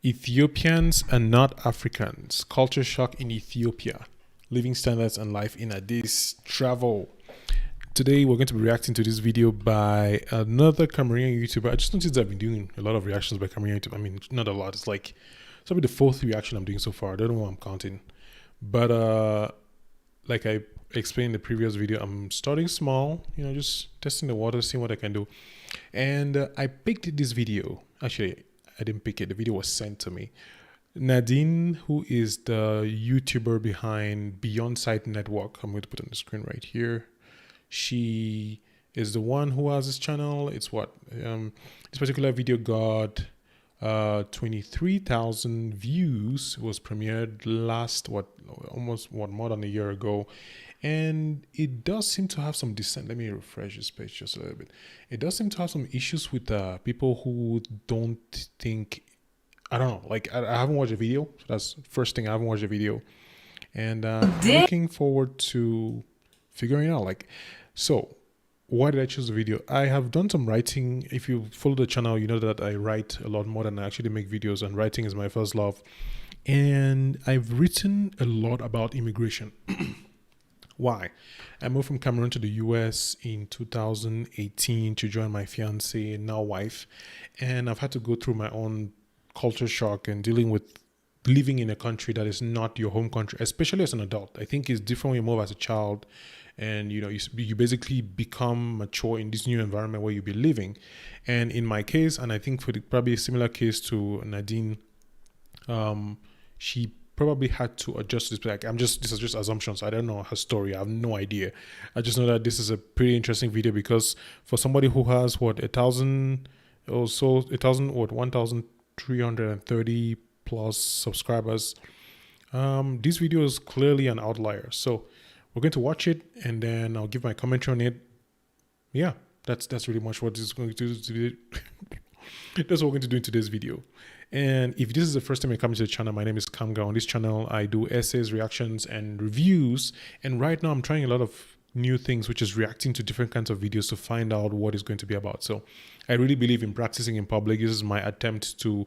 Ethiopians and not Africans. Culture shock in Ethiopia. Living standards and life in Addis. Travel. Today we're going to be reacting to this video by another Cameroonian YouTuber. I just noticed that I've been doing a lot of reactions by Cameroonian YouTubers. I mean, not a lot. It's like probably the fourth reaction I'm doing so far. I don't know what I'm counting. But like I explained in the previous video, I'm starting small, just testing the water, seeing what I can do. And I picked this video. Actually, I didn't pick it. The video was sent to me. Nadine, who is the YouTuber behind Beyond Sight Network, I'm going to put on the screen right here. She is the one who has this channel. It's what this particular video got 23,000 views. It was premiered last more than a year ago, and it does seem to have some dissent. Let me refresh this page just a little bit. It does seem to have some issues with people who don't think, I don't know, like I haven't watched a video. So that's the first thing. I haven't watched a video, and I'm looking forward to figuring it out. So why did I choose the video? I have done some writing. If you follow the channel, you know that I write a lot more than I actually make videos, and writing is my first love. And I've written a lot about immigration. Why? I moved from Cameroon to the US in 2018 to join my fiance, now wife. And I've had to go through my own culture shock and dealing with living in a country that is not your home country, especially as an adult. I think it's different when you move as a child, and you basically become mature in this new environment where you'll be living. And in my case, and I think for probably a similar case to Nadine, she probably had to adjust to this. Like, this is just assumptions. I don't know her story. I have no idea. I just know that this is a pretty interesting video, because for somebody who has 1,330 plus subscribers, this video is clearly an outlier. So we're going to watch it, and then I'll give my commentary on it. Yeah, that's really much what this is going to do. That's what we're going to do in today's video. And if this is the first time you're coming to the channel, my name is Kamga. On this channel, I do essays, reactions, and reviews. And right now I'm trying a lot of new things, which is reacting to different kinds of videos to find out what it's going to be about. So I really believe in practicing in public. This is my attempt to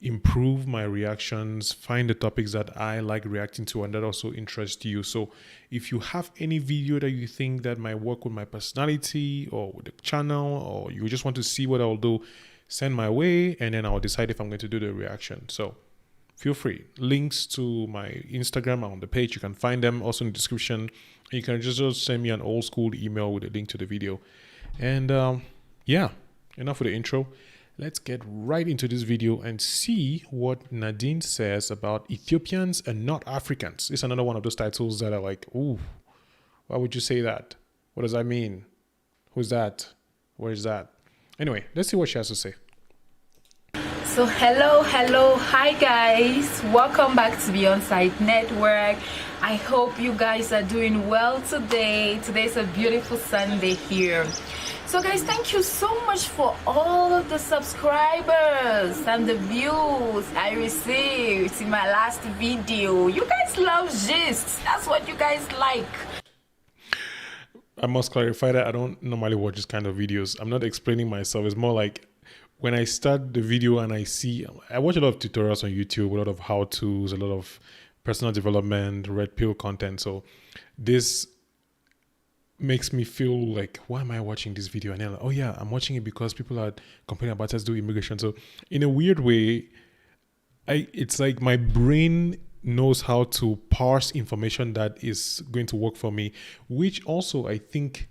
improve my reactions, find the topics that I like reacting to and that also interest you. So if you have any video that you think that might work with my personality or with the channel, or you just want to see what I'll do, send my way, and then I'll decide if I'm going to do the reaction. So feel free. Links to my Instagram are on the page. You can find them also in the description. You can just send me an old school email with a link to the video. And yeah, enough with the intro. Let's get right into this video and see what Nadine says about Ethiopians and not Africans. It's another one of those titles that are like, ooh, why would you say that? What does that mean? Who's that? Where is that? Anyway, let's see what she has to say. So hello, hi guys, welcome back to Beyond Sight Network. I hope you guys are doing well today. Today's a beautiful Sunday here. So guys, thank you so much for all the subscribers and the views I received in my last video. You guys love gist. That's what you guys like. I must clarify that I don't normally watch this kind of videos. I'm not explaining myself. It's more like when I start the video and I watch a lot of tutorials on YouTube, a lot of how-tos, a lot of personal development, red pill content. So this makes me feel like, why am I watching this video? And then like, oh yeah, I'm watching it because people are complaining about us doing immigration. So in a weird way, it's like my brain knows how to parse information that is going to work for me, which also I think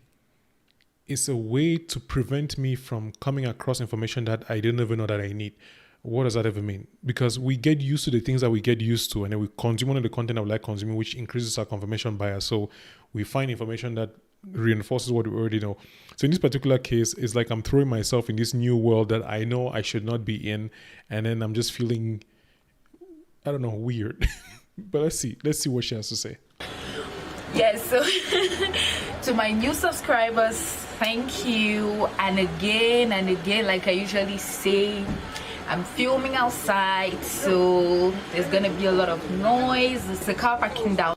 is a way to prevent me from coming across information that I didn't even know that I need. What does that ever mean? Because we get used to the things that we get used to, and then we consume one of the content that we like consuming, which increases our confirmation bias. So we find information that reinforces what we already know. So in this particular case, it's like I'm throwing myself in this new world that I know I should not be in, and then I'm just feeling, I don't know, weird. But let's see what she has to say. Yes, so to my new subscribers, thank you. And again, like I usually say, I'm filming outside, so there's gonna be a lot of noise. It's a car parking down.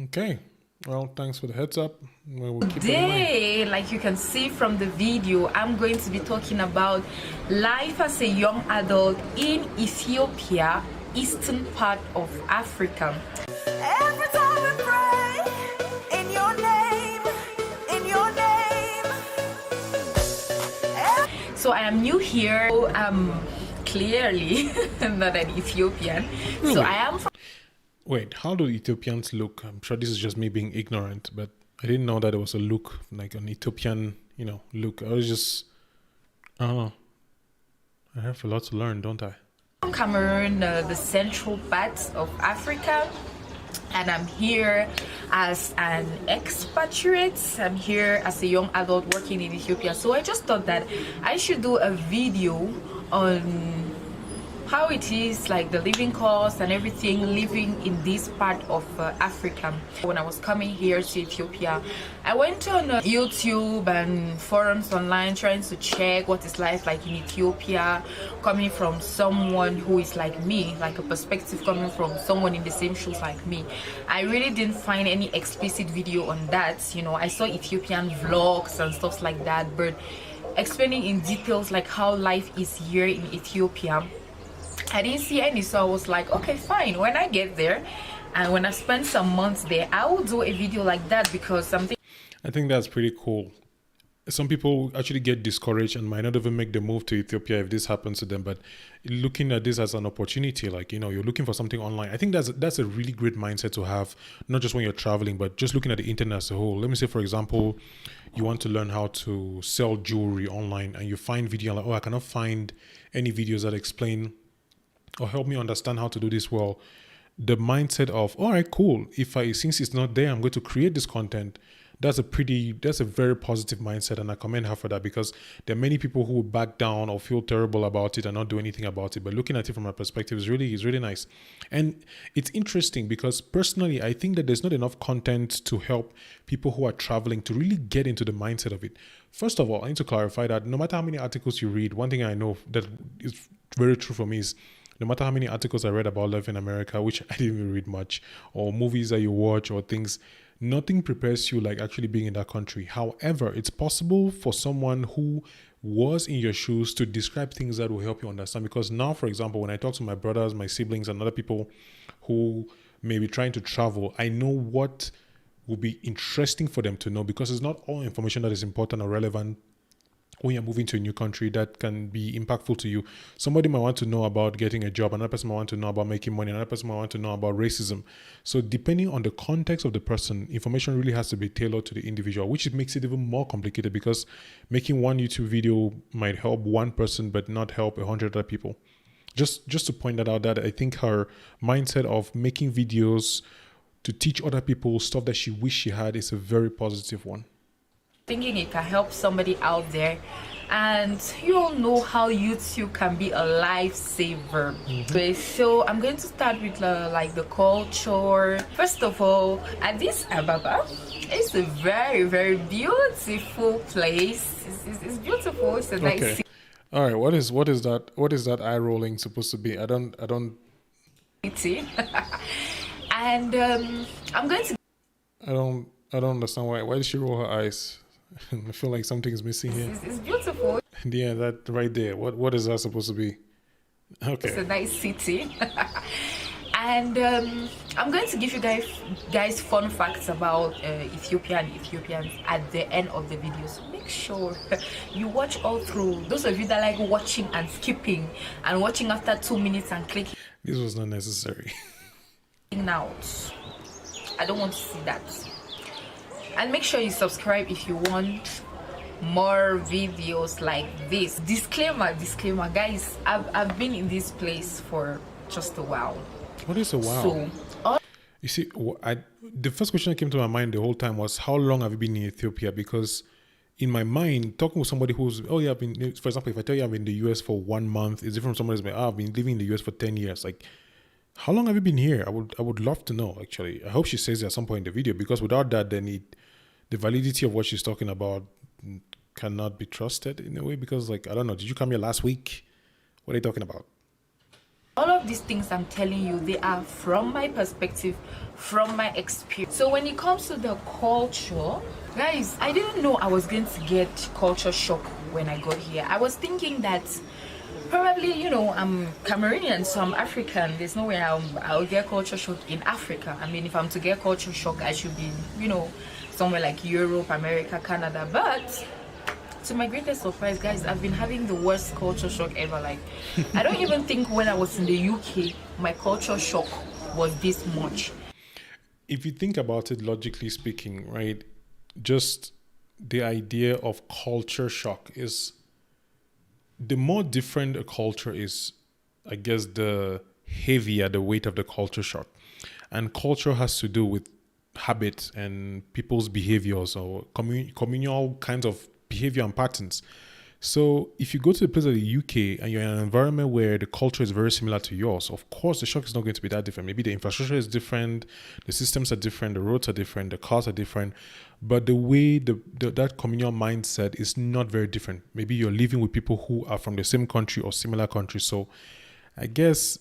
Okay, Well, thanks for the heads up. We'll keep that in mind. Today, like you can see from the video, I'm going to be talking about life as a young adult in Ethiopia, eastern part of Africa. Every time we pray in your name, in your name. So I am new here. I'm clearly not an Ethiopian. Really? So I am from Wait, how do Ethiopians look? I'm sure this is just me being ignorant, but I didn't know that it was a look, like an Ethiopian, look. I was just, I don't know. I have a lot to learn, don't I? Cameroon, the central part of Africa, and I'm here as an expatriate. I'm here as a young adult working in Ethiopia. So I just thought that I should do a video on how it is, like the living cost and everything, living in this part of Africa. When I was coming here to Ethiopia, I went on YouTube and forums online trying to check what is life like in Ethiopia, coming from someone who is like me, like a perspective coming from someone in the same shoes like me. I really didn't find any explicit video on that. I saw Ethiopian vlogs and stuff like that, but explaining in details like how life is here in Ethiopia, I didn't see any. So I was like, okay, fine, when I get there and when I spend some months there, I will do a video like that, because I think that's pretty cool. Some people actually get discouraged and might not even make the move to Ethiopia if this happens to them, but looking at this as an opportunity, like, you're looking for something online. I think that's a really great mindset to have, not just when you're traveling, but just looking at the internet as a whole. Let me say, for example, you want to learn how to sell jewelry online and you find video like, oh, I cannot find any videos that explain or help me understand how to do this well. The mindset of, all right, cool, since it's not there, I'm going to create this content. That's a very positive mindset, and I commend her for that, because there are many people who back down or feel terrible about it and not do anything about it. But looking at it from a perspective is really nice. And it's interesting because personally, I think that there's not enough content to help people who are traveling to really get into the mindset of it. First of all, I need to clarify that no matter how many articles you read, one thing I know that is very true for me is, no matter how many articles I read about life in America, which I didn't even read much, or movies that you watch or things, nothing prepares you like actually being in that country. However, it's possible for someone who was in your shoes to describe things that will help you understand. Because now, for example, when I talk to my brothers, my siblings, and other people who may be trying to travel, I know what will be interesting for them to know, because it's not all information that is important or relevant when you're moving to a new country that can be impactful to you. Somebody might want to know about getting a job, another person might want to know about making money, another person might want to know about racism. So depending on the context of the person, information really has to be tailored to the individual, which makes it even more complicated, because making one YouTube video might help one person but not help 100 other people. Just to point that out, that I think her mindset of making videos to teach other people stuff that she wished she had is a very positive one. Thinking it can help somebody out there. And you all know how YouTube can be a lifesaver. Okay, so I'm going to start with like the culture. First of all, Addis Ababa is a very beautiful place. It's beautiful. It's a nice city. All right, what is that eye rolling supposed to be? I don't And I'm going to I don't understand why did she roll her eyes? I feel like something's missing here. It's beautiful. Yeah, that right there. What is that supposed to be? Okay. It's a nice city. And I'm going to give you guys fun facts about Ethiopia and Ethiopians at the end of the video. So make sure you watch all through. Those of you that like watching and skipping and watching after 2 minutes and clicking This was not necessary. out. I don't want to see that. And make sure you subscribe if you want more videos like this. Disclaimer, guys, I've been in this place for just a while. What is a while? So You see, the first question that came to my mind the whole time was, how long have you been in Ethiopia? Because in my mind, talking with somebody who's, oh yeah, I've been, for example, if I tell you I've been in the US for 1 month, it's different from somebody who's like, I've been living in the US for 10 years. Like, how long have you been here? I would love to know, actually. I hope she says it at some point in the video, because without that, then the validity of what she's talking about cannot be trusted in a way, because, like, I don't know, did you come here last week? What are you talking about? All of these things I'm telling you, they are from my perspective, from my experience. So when it comes to the culture, guys, I didn't know I was going to get culture shock when I got here. I was thinking that probably, you know, I'm Cameroonian, so I'm African. There's no way I'll get culture shock in Africa. I mean, if I'm to get culture shock, I should be, you know, somewhere like Europe, America, Canada. But to my greatest surprise, guys, I've been having the worst culture shock ever. Like, I don't even think when I was in the UK, my culture shock was this much. If you think about it logically speaking, right, just the idea of culture shock is, the more different a culture is, I guess the heavier the weight of the culture shock. And culture has to do with habits and people's behaviors or communal kinds of behavior and patterns. So if you go to a place like the UK and you're in an environment where the culture is very similar to yours, of course the shock is not going to be that different. Maybe the infrastructure is different, the systems are different, the roads are different, the cars are different, but the way that communal mindset is not very different. Maybe you're living with people who are from the same country or similar countries. So I guess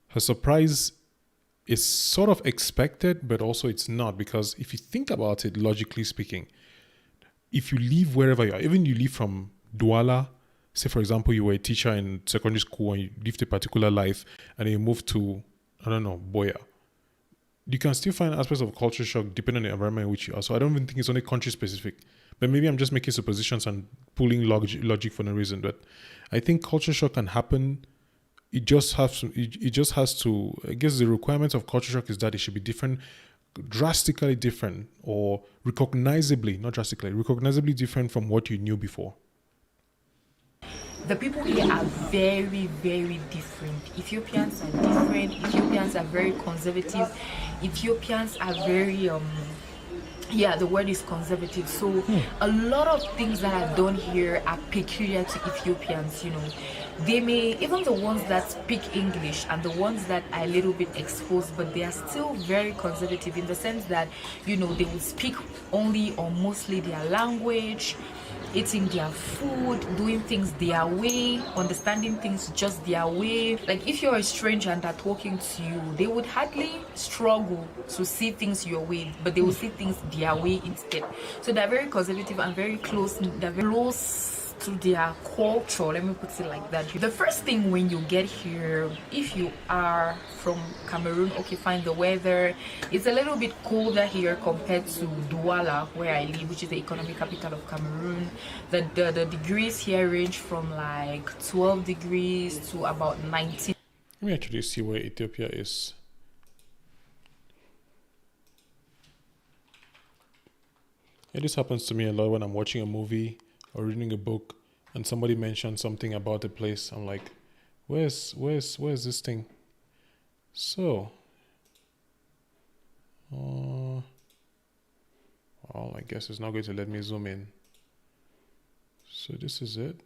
her surprise is sort of expected, but also it's not, because if you think about it logically speaking, if you live wherever you are, even you live from Douala, say for example you were a teacher in secondary school and you lived a particular life and then you moved to, I don't know, Boya, you can still find aspects of culture shock depending on the environment in which you are. So I don't even think it's only country specific, but maybe I'm just making suppositions and pulling logic for no reason. But I think culture shock can happen. It just has to, I guess the requirement of culture shock is that it should be different, drastically different, or recognizably different from what you knew before. The people here are very, very different. Ethiopians are different. Ethiopians are very conservative. Ethiopians are very yeah, the word is conservative. So a lot of things that are done here are peculiar to Ethiopians, you know. They may, even the ones that speak English and the ones that are a little bit exposed, but they are still very conservative in the sense that, you know, they will speak only or mostly their language, eating their food, doing things their way, understanding things just their way. Like if you're a stranger and they're talking to you, they would hardly struggle to see things your way, but they will see things their way instead. So they're very conservative and very close. They're very close to their culture, let me put it like that. The first thing when you get here, if you are from Cameroon, okay fine, the weather is a little bit colder here compared to Douala where I live, which is the economic capital of Cameroon. The degrees here range from like 12 degrees to about 19. Let me actually see where Ethiopia is. Yeah, this happens to me a lot when I'm watching a movie or reading a book and somebody mentions something about the place. I'm like, where's this thing? So well, I guess it's not going to let me zoom in. So this is it.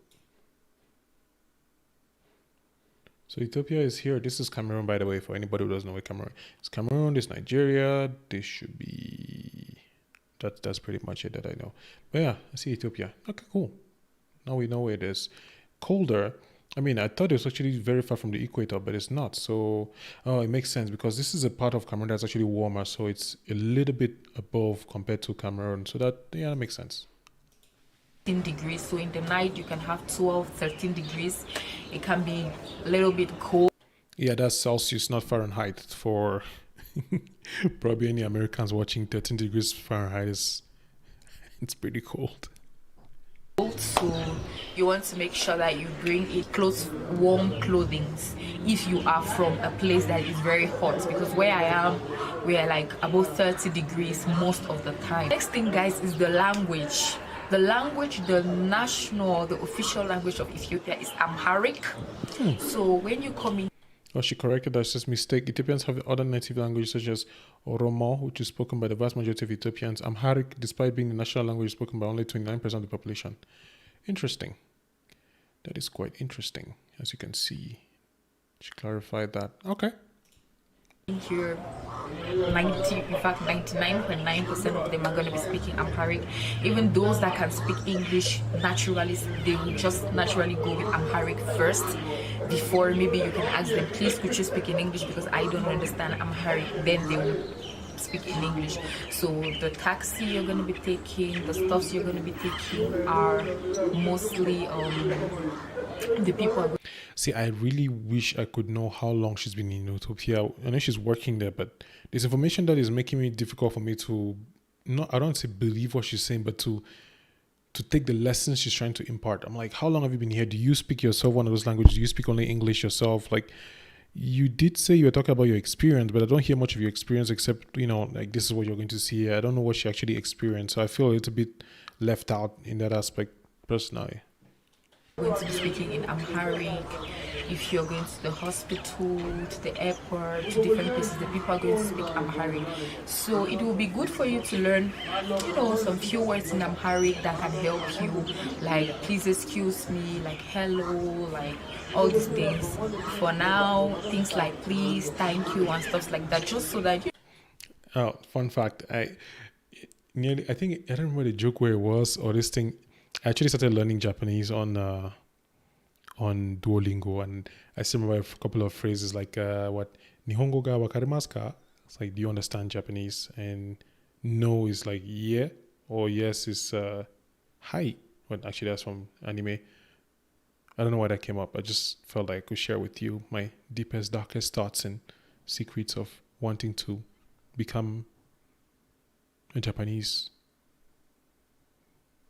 So Ethiopia is here. This is Cameroon, by the way, for anybody who doesn't know where Cameroon is. Cameroon, this is Nigeria, this should be, that's pretty much it that I know. But yeah, I see Ethiopia. Okay, cool. Now we know where it is. Colder. I mean, I thought it was actually very far from the equator, but it's not. So, it makes sense because this is a part of Cameroon that's actually warmer. So it's a little bit above compared to Cameroon. So that makes sense. 13 degrees. So in the night, you can have 12, 13 degrees. It can be a little bit cold. Yeah, that's Celsius, not Fahrenheit. For probably any Americans watching, 13 degrees Fahrenheit it's pretty cold. So you want to make sure that you bring warm clothing if you are from a place that is very hot, because where I am, we are like above 30 degrees most of the time. Next thing, guys, is the language. The official language of Ethiopia is Amharic. So when you come in, she corrected that. Says mistake. Ethiopians have other native languages such as Oromo, which is spoken by the vast majority of Ethiopians. Amharic, despite being the national language, is spoken by only 29% of the population. Interesting. That is quite interesting, as you can see. She clarified that. Okay. Here, in fact 99.9% of them are going to be speaking Amharic. Even those that can speak English naturally, they will just naturally go with Amharic first before maybe you can ask them, please could you speak in English because I don't understand Amharic. Then they will speak in English. So the taxi you're going to be taking, the stuffs you're going to be taking are mostly the people. See, I really wish I could know how long she's been in Ethiopia. I know she's working there, but there's information that is making it difficult for me to I don't say believe what she's saying, but to take the lessons she's trying to impart. I'm like, how long have you been here? Do you speak yourself one of those languages? Do you speak only English yourself? Like, you did say you were talking about your experience, but I don't hear much of your experience except, like, this is what you're going to see here. I don't know what she actually experienced. So I feel a little bit left out in that aspect personally. Going to be speaking in Amharic. If you're going to the hospital, to the airport, to different places, the people are going to speak Amharic. So it will be good for you to learn, some few words in Amharic that can help you, like please excuse me, like hello, like all these things. For now, things like please, thank you, and stuff like that, just so that you. Oh, fun fact! I think I don't remember the joke where it was or this thing. I actually started learning Japanese on Duolingo, and I still remember a couple of phrases like what Nihongo ga wakarimasu ka? It's like, do you understand Japanese? And no is like yeah, or yes is hi. But actually that's from anime. I don't know why that came up. I just felt like I could share with you my deepest, darkest thoughts and secrets of wanting to become a Japanese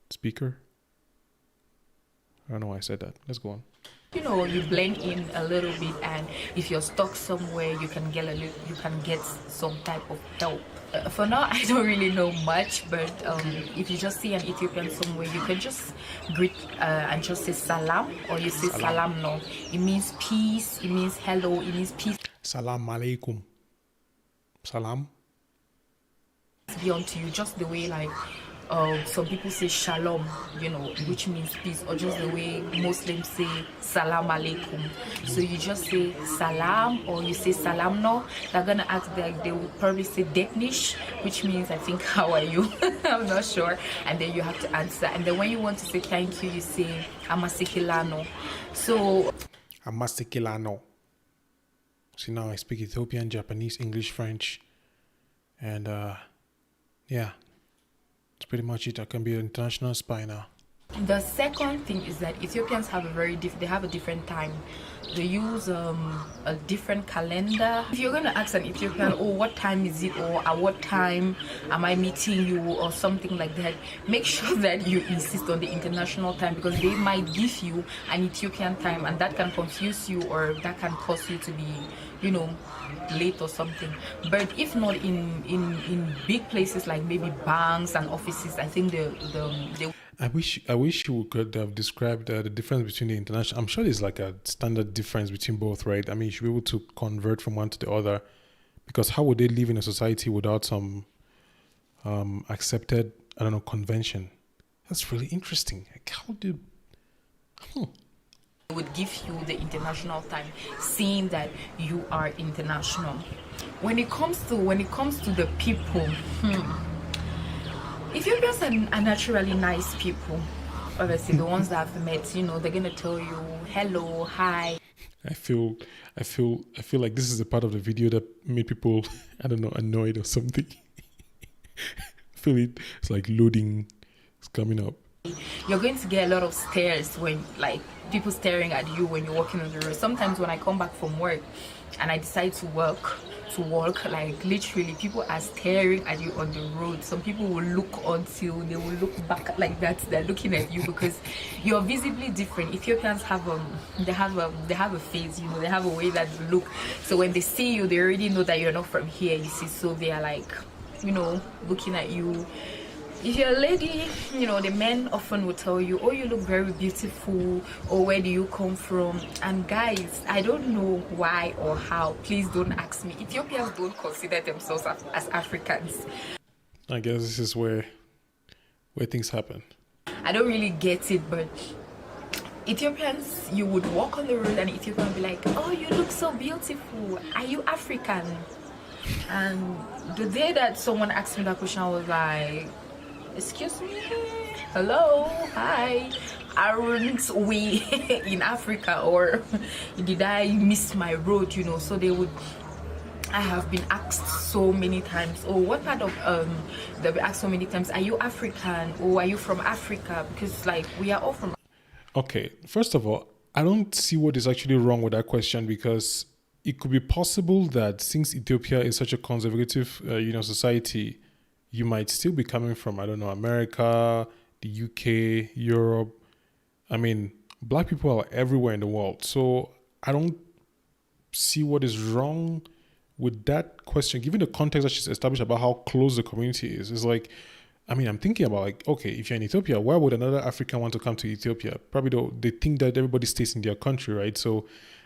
speaker. I don't know why I said that. Let's go on. You blend in a little bit, and if you're stuck somewhere, you can get some type of help. For now, I don't really know much, but if you just see an Ethiopian somewhere, you can just greet and just say salam, or you say salam no. It means peace, it means hello, it means peace. Salam alaikum. Salam. Be unto you, just the way like some people say shalom, which means peace, or just the way Muslims say salam alaikum. So you just say salam, or you say salam no. They're gonna ask, they will probably say deknish, which means I think how are you. I'm not sure. And then you have to answer. And then when you want to say thank you, you say amasikilano. So amasikilano. See, now I speak Ethiopian, Japanese, English, French, and yeah. That's pretty much it. I can be an international spy now. The second thing is that Ethiopians have they have a different time. They use a different calendar. If you're going to ask an Ethiopian, oh, what time is it, or at what time am I meeting you, or something like that, make sure that you insist on the international time, because they might give you an Ethiopian time, and that can confuse you, or that can cause you to be, late or something. But if not, in big places like maybe banks and offices, I think they I wish you could have described the difference between the international. I'm sure there's like a standard difference between both, right? I mean, you should be able to convert from one to the other, because how would they live in a society without some accepted, I don't know, convention? That's really interesting. Like, how did? would give you the international time, seeing that you are international. When it comes to the people, Ethiopians are naturally nice people. Obviously, the ones that I've met, they're gonna tell you hello, hi. I feel like this is a part of the video that made people, I don't know, annoyed or something. Feel it. It's like loading. It's coming up. You're going to get a lot of stares when, like, people staring at you when you're walking on the road. Sometimes when I come back from work and I decide to walk, like literally people are staring at you on the road. Some people will look until they will look back like that. They're looking at you because you're visibly different. Ethiopians have they have a face, they have a way that they look. So when they see you, they already know that you're not from here, you see. So they are like, looking at you. If you're a lady, the men often will tell you, oh, you look very beautiful, or where do you come from? And guys, I don't know why or how. Please don't ask me. Ethiopians don't consider themselves as Africans. I guess this is where things happen. I don't really get it, but Ethiopians, you would walk on the road and Ethiopian would be like, oh, you look so beautiful. Are you African? And the day that someone asked me that question, I was like, excuse me, hello, hi, aren't we in Africa, or did I miss my road, you know? So I have been asked so many times, oh, what part of they'll be asked so many times, are you African, or are you from Africa? Because like we are all from. Okay, first of all, I don't see what is actually wrong with that question, because it could be possible that since Ethiopia is such a conservative, society, you might still be coming from, I don't know, America, the UK, Europe. I mean, black people are everywhere in the world. So I don't see what is wrong with that question, given the context that she's established about how close the community is. It's like, I mean, I'm thinking about like, okay, if you're in Ethiopia, why would another African want to come to Ethiopia? Probably they think that everybody stays in their country, right? So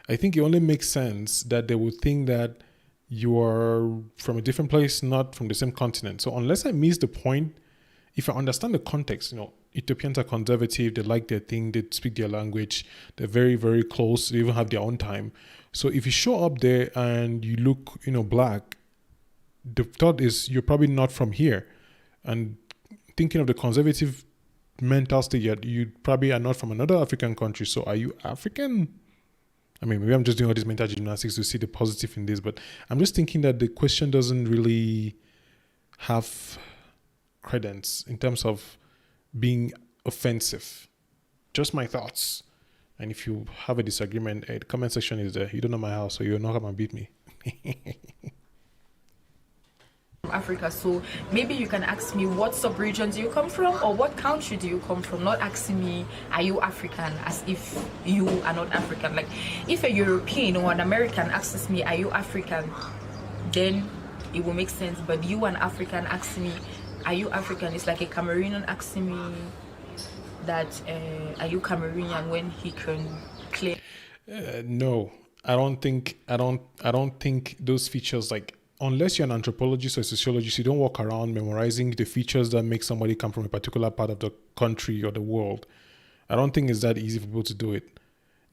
I think it only makes sense that they would think that you are from a different place, not from the same continent. So unless I miss the point, if I understand the context, Ethiopians are conservative, they like their thing, they speak their language, they're very, very close, they even have their own time. So if you show up there and you look, black, the thought is you're probably not from here. And thinking of the conservative mental state, you probably are not from another African country. So are you African? I mean, maybe I'm just doing all this mental gymnastics to see the positive in this, but I'm just thinking that the question doesn't really have credence in terms of being offensive. Just my thoughts. And if you have a disagreement, the comment section is there. You don't know my house, so you're not going to beat me. Africa, so maybe you can ask me what sub-region do you come from, or what country do you come from, not asking me are you African, as if you are not African. Like if a European or an American asks me are you African, then it will make sense. But you, an African, asking me are you African, it's like a Cameroonian asking me that are you Cameroonian, when he can claim. No, I don't think those features, like, unless you're an anthropologist or a sociologist, you don't walk around memorizing the features that make somebody come from a particular part of the country or the world. I don't think it's that easy for people to do it.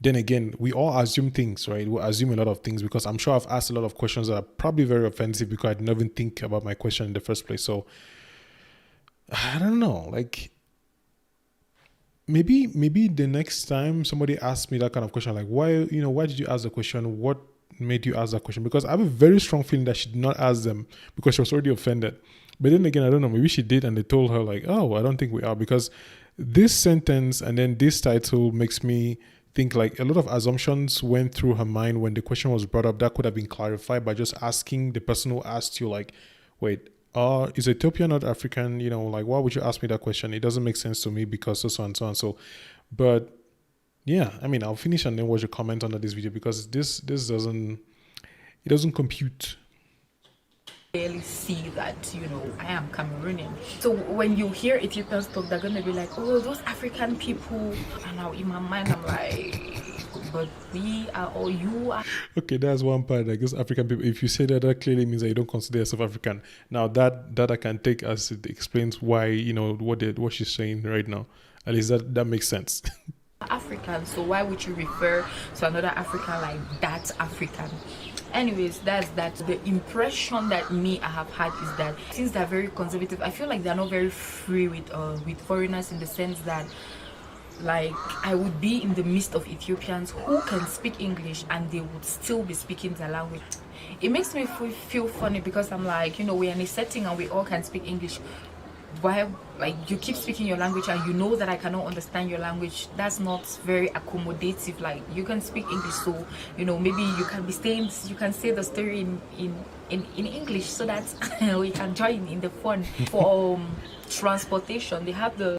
Then again, we all assume things, right? We assume a lot of things, because I'm sure I've asked a lot of questions that are probably very offensive because I didn't even think about my question in the first place. So I don't know, like, maybe the next time somebody asks me that kind of question, like, why did you ask the question? What made you ask that question? Because I have a very strong feeling that she did not ask them because she was already offended. But then again, I don't know, maybe she did and they told her like, oh, I don't think we are, because this sentence and then this title makes me think like a lot of assumptions went through her mind when the question was brought up that could have been clarified by just asking the person who asked you, like, wait, is Ethiopia not African? Like, why would you ask me that question? It doesn't make sense to me because so and so and so. But yeah, I mean, I'll finish and then watch a comment under this video, because this doesn't compute. Barely see that I am Cameroonian. So when you hear Ethiopians talk, they're gonna be like, oh, those African people. And now in my mind I'm like, but we are, or you are. Okay, that's one part. I guess African people, if you say that clearly means that you don't consider yourself African. Now that I can take as it explains why, what she's saying right now. At least that makes sense. African, so why would you refer to another African like that African? Anyways, that's that. The impression that I have had is that since they're very conservative, I feel like they're not very free with foreigners, in the sense that, like, I would be in the midst of Ethiopians who can speak English and they would still be speaking their language. It makes me feel funny, because I'm like, we're in a setting and we all can speak English. Why, like, you keep speaking your language and you know that I cannot understand your language? That's not very accommodative. Like, you can speak English, so maybe you can say the story in English, so that we can join in the fun. For transportation, they have the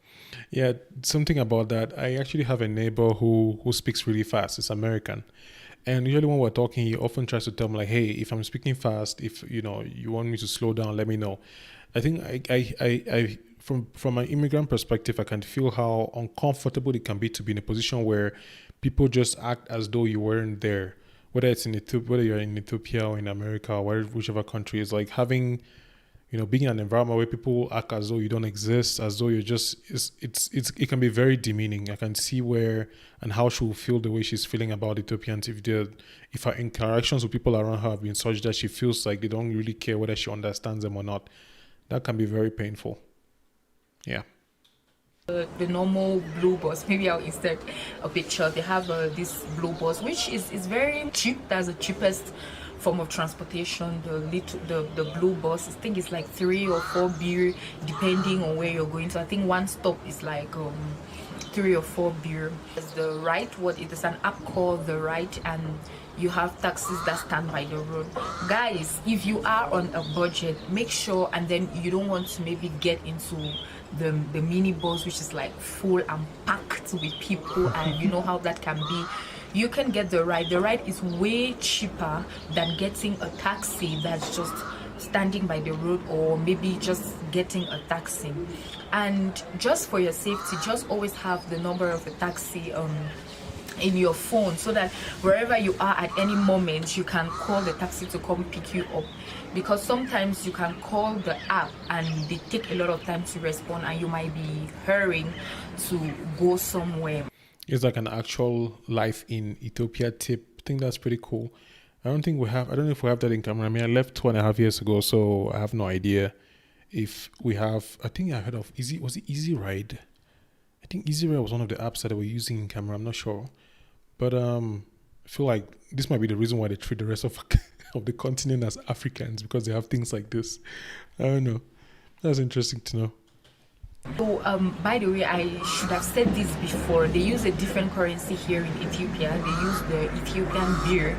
something about that. I actually have a neighbor who speaks really fast. It's American. And usually when we're talking, he often tries to tell me like, hey, if I'm speaking fast, if you want me to slow down, let me know. I think I from an immigrant perspective, I can feel how uncomfortable it can be to be in a position where people just act as though you weren't there. Whether it's whether you're in Ethiopia or in America or whichever country, it's like having, being in an environment where people act as though you don't exist, as though you're just, it can be very demeaning. I can see where and how she will feel the way she's feeling about Ethiopians if her interactions with people around her have been such that she feels like they don't really care whether she understands them or not. That can be very painful. Yeah. The normal blue bus, maybe I'll insert a picture. They have this blue bus, which is very cheap. That's the cheapest form of transportation. The blue bus, I think it's like 3 or 4 beer depending on where you're going. So I think one stop is like 3 or 4 beer. The right, it is an app called the right, and you have taxis that stand by the road. Guys, if you are on a budget, make sure, and then you don't want to maybe get into the mini bus, which is like full and packed with people, and you know how that can be. You can get the ride. The ride is way cheaper than getting a taxi that's just standing by the road, or maybe just getting a taxi. And just for your safety, just always have the number of a taxi in your phone, so that wherever you are at any moment, you can call the taxi to come pick you up. Because sometimes you can call the app and they take a lot of time to respond, and you might be hurrying to go somewhere. It's like an actual life in Ethiopia tip. I think that's pretty cool. I don't know if we have that in camera. I mean, I left 2.5 years ago, so I have no idea if we have. I think I heard of was it Easy Ride? I think Easy Ride was one of the apps that they were using in camera. I'm not sure. But I feel like this might be the reason why they treat the rest of the continent as Africans, because they have things like this. I don't know. That's interesting to know. So, by the way, I should have said this before. They use a different currency here in Ethiopia. They use the Ethiopian birr,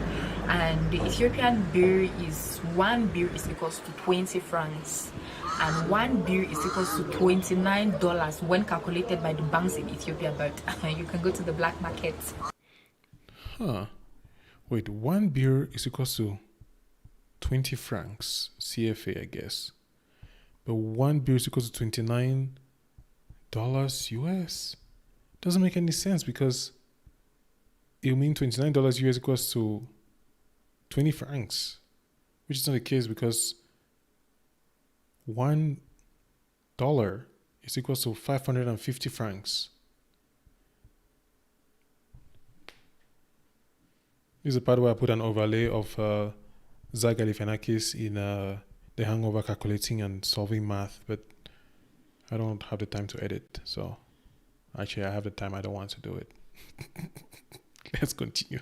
and the Ethiopian birr is, 1 birr is equals to 20 francs, and 1 birr is equals to $29 when calculated by the banks in Ethiopia. But you can go to the black market. Huh. Wait, 1 birr is equals to 20 francs CFA, I guess. But 1 birr is equals to $29 US. Doesn't make any sense, because it will mean $29 US equals to 20 francs, which is not the case, because $1 is equals to 550 francs. This is the part where I put an overlay of Zach Galifianakis in The Hangover calculating and solving math, but I don't have the time to edit. So actually, I have the time. I don't want to do it. Let's continue.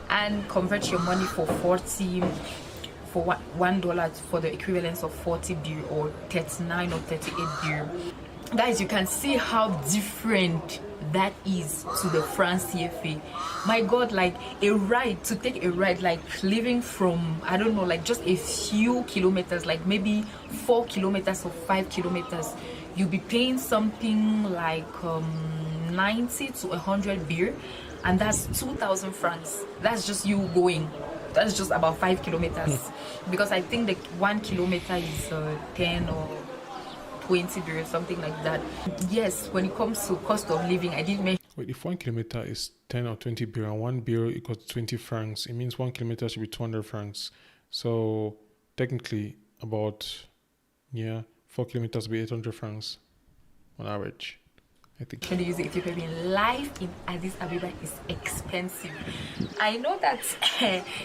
And convert your money for $1 for the equivalence of 40 birr or 39 or 38 birr. Guys, you can see how different that is to the France CFA. My God, like to take a ride, like living from, I don't know, like just a few kilometers, like maybe 4 kilometers or 5 kilometers, you'll be paying something like 90 to 100 birr, and that's 2,000 francs. That's just you going. That's just about 5 kilometers. Because I think the 1 kilometer is 10 or 20 birr, something like that. Yes, when it comes to cost of living, I did mention. Wait, if 1 kilometer is 10 or 20 birr and 1 birr equals 20 francs, it means 1 kilometer should be 200 francs. So technically, about 4 kilometers will be 800 francs on average, I think. Actually, using Ethiopian life in Addis Ababa is expensive. I know that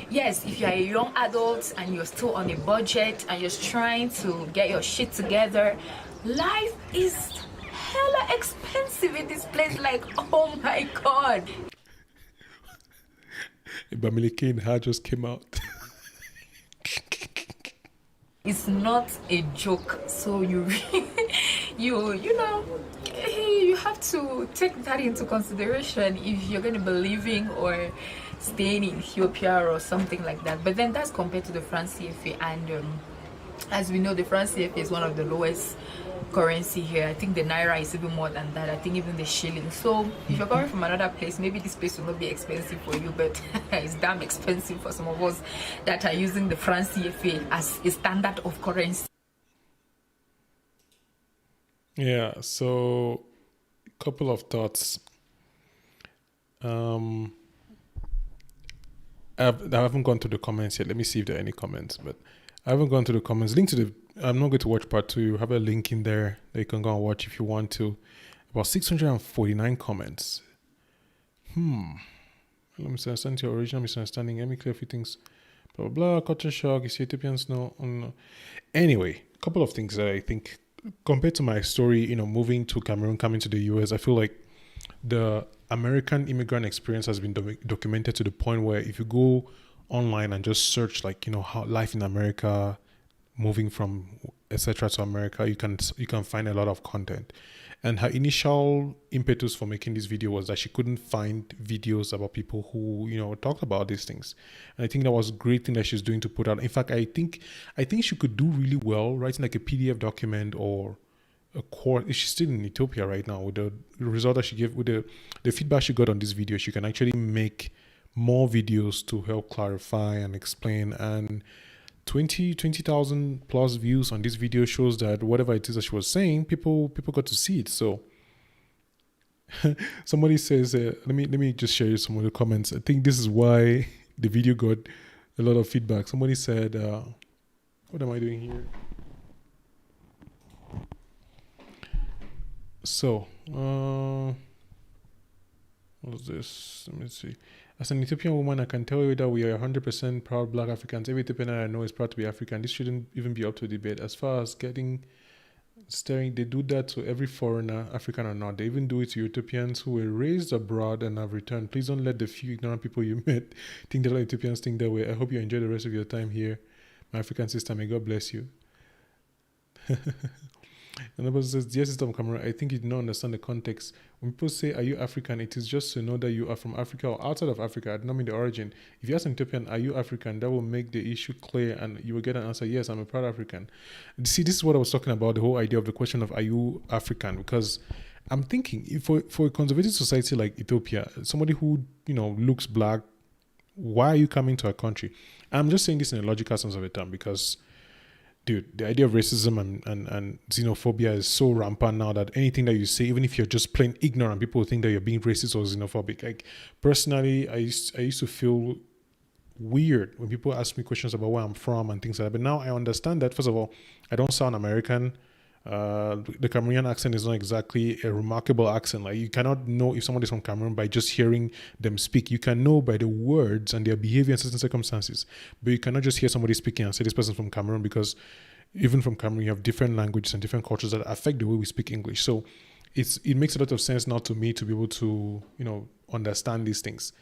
yes, if you're a young adult and you're still on a budget and you're trying to get your shit together, life is hella expensive in this place. Like, oh my God. Bamileke in her just came out. It's not a joke. So you know, you have to take that into consideration if you're going to be living or staying in Ethiopia or something like that. But then that's compared to the France CFA, and as we know, the France CFA is one of the lowest currency here. I think the naira is even more than that. I think even the shilling. So if you're coming from another place, maybe this place will not be expensive for you, but it's damn expensive for some of us that are using the France CFA as a standard of currency. Yeah, so a couple of thoughts. I haven't gone to the comments yet. Let me see if there are any comments, but I haven't gone to the comments. Link to the I'm not going to watch part two. You have a link in there that you can go and watch if you want to. About 649 comments. Let me understand your original misunderstanding. Let me clear a few things. Blah, blah, blah. Culture shock. Is Ethiopians no. Anyway, a couple of things that I think, compared to my story, moving to Cameroon, coming to the US, I feel like the American immigrant experience has been documented to the point where if you go online and just search, like, how life in America, moving from etc. to America, you can find a lot of content. And her initial impetus for making this video was that she couldn't find videos about people who, talked about these things. And I think that was a great thing that she's doing to put out. In fact, I think she could do really well writing like a PDF document or a course. She's still in Ethiopia right now. With the result that she gave, with the feedback she got on this video, she can actually make more videos to help clarify and explain. And 20,000 plus views on this video shows that whatever it is that she was saying, people got to see it. So somebody says, let me just share you some of the comments. I think this is why the video got a lot of feedback. Somebody said, what am I doing here? So, what's this? Let me see. As an Ethiopian woman, I can tell you that we are 100% proud Black Africans. Every Ethiopian I know is proud to be African. This shouldn't even be up to debate. As far as staring, they do that to every foreigner, African or not. They even do it to Ethiopians who were raised abroad and have returned. Please don't let the few ignorant people you met think that all Ethiopians think that way. I hope you enjoy the rest of your time here. My African sister, may God bless you. Another says, dear sister from Cameroon, I think you do not understand the context. When people say, are you African? It is just to know that you are from Africa or outside of Africa. I do not mean the origin. If you ask an Ethiopian, are you African? That will make the issue clear and you will get an answer, yes, I'm a proud African. See, this is what I was talking about, the whole idea of the question of, are you African? Because I'm thinking, if for a conservative society like Ethiopia, somebody who, looks black, why are you coming to our country? I'm just saying this in a logical sense of the term because, dude, the idea of racism and xenophobia is so rampant now that anything that you say, even if you're just plain ignorant, people will think that you're being racist or xenophobic. Like, personally, I used to feel weird when people ask me questions about where I'm from and things like that. But now I understand that, first of all, I don't sound American. The Cameroonian accent is not exactly a remarkable accent. Like, you cannot know if somebody's from Cameroon by just hearing them speak. You can know by the words and their behavior in certain circumstances, but you cannot just hear somebody speaking and say this person's from Cameroon, because even from Cameroon you have different languages and different cultures that affect the way we speak English. So it makes a lot of sense now to me to be able to understand these things.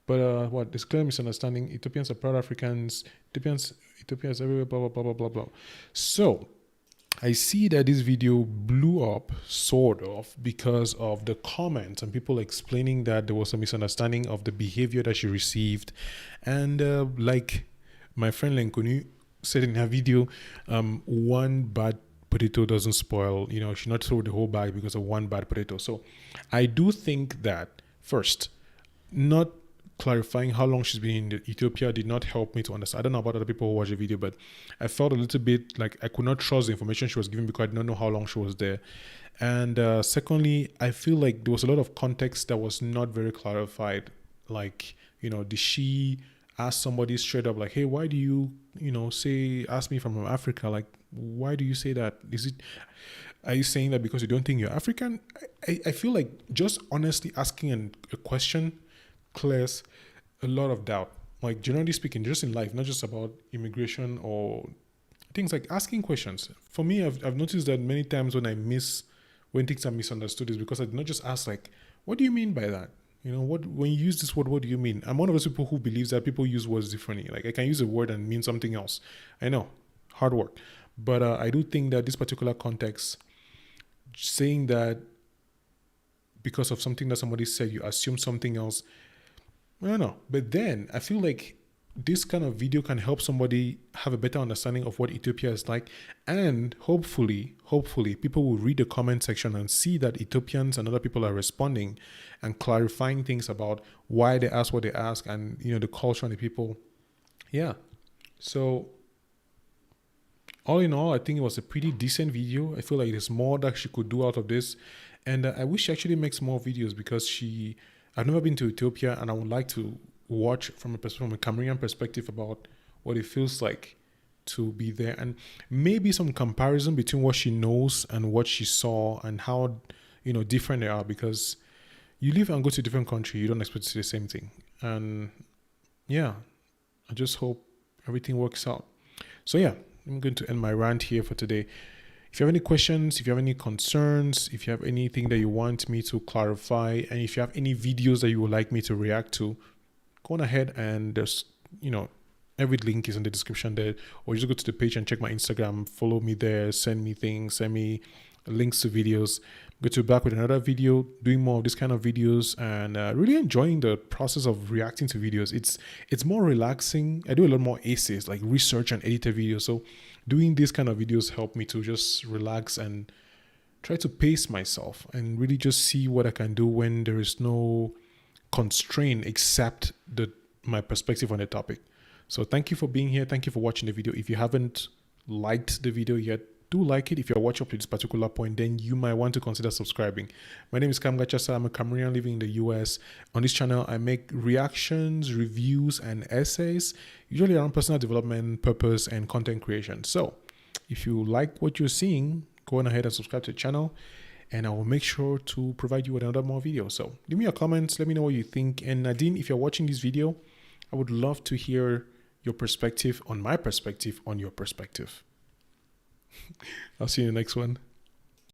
But this clear misunderstanding. Ethiopians are proud Africans. Ethiopians everywhere. Blah blah blah blah blah blah. So I see that this video blew up, sort of, because of the comments and people explaining that there was a misunderstanding of the behavior that she received. And like my friend Lenkunu said in her video, one bad potato doesn't spoil, she not throw the whole bag because of one bad potato. So I do think that, first, not clarifying how long she's been in Ethiopia did not help me to understand. I don't know about other people who watch the video, but I felt a little bit like I could not trust the information she was giving because I did not know how long she was there. And secondly, I feel like there was a lot of context that was not very clarified. Like, did she ask somebody straight up, like, hey, why do you, ask me from Africa? Like, why do you say that? Are you saying that because you don't think you're African? I feel like just honestly asking a question clears a lot of doubt. Like, generally speaking, just in life, not just about immigration or things, like asking questions. For me, I've noticed that many times when things are misunderstood is because I did not just ask, like, what do you mean by that? When you use this word, what do you mean? I'm one of those people who believes that people use words differently. Like, I can use a word and mean something else. I know, hard work. But I do think that this particular context, saying that because of something that somebody said, you assume something else, I don't know. But then I feel like this kind of video can help somebody have a better understanding of what Ethiopia is like. And hopefully people will read the comment section and see that Ethiopians and other people are responding and clarifying things about why they ask what they ask and, the culture and the people. Yeah. So all in all, I think it was a pretty decent video. I feel like there's more that she could do out of this. And I wish she actually makes more videos because I've never been to Ethiopia, and I would like to watch from a Cameroonian perspective about what it feels like to be there, and maybe some comparison between what she knows and what she saw and how, different they are, because you live and go to a different country, you don't expect to see the same thing. And yeah, I just hope everything works out. So yeah, I'm going to end my rant here for today. If you have any questions, if you have any concerns, if you have anything that you want me to clarify, and if you have any videos that you would like me to react to, go on ahead, and there's, every link is in the description there, or just go to the page and check my Instagram, follow me there, send me things, send me links to videos. Go to back with another video, doing more of this kind of videos, and really enjoying the process of reacting to videos. It's more relaxing. I do a lot more essays, like research and edited videos. So doing these kind of videos help me to just relax and try to pace myself and really just see what I can do when there is no constraint except my perspective on the topic. So thank you for being here. Thank you for watching the video. If you haven't liked the video yet, do like it. If you're watching up to this particular point, then you might want to consider subscribing. My name is Tchassa. I'm a Cameroonian living in the US. On this channel, I make reactions, reviews, and essays, usually around personal development, purpose, and content creation. So if you like what you're seeing, go on ahead and subscribe to the channel, and I will make sure to provide you with another more video. So leave me your comments. Let me know what you think. And Nadine, if you're watching this video, I would love to hear your perspective on my perspective on your perspective. I'll see you in the next one.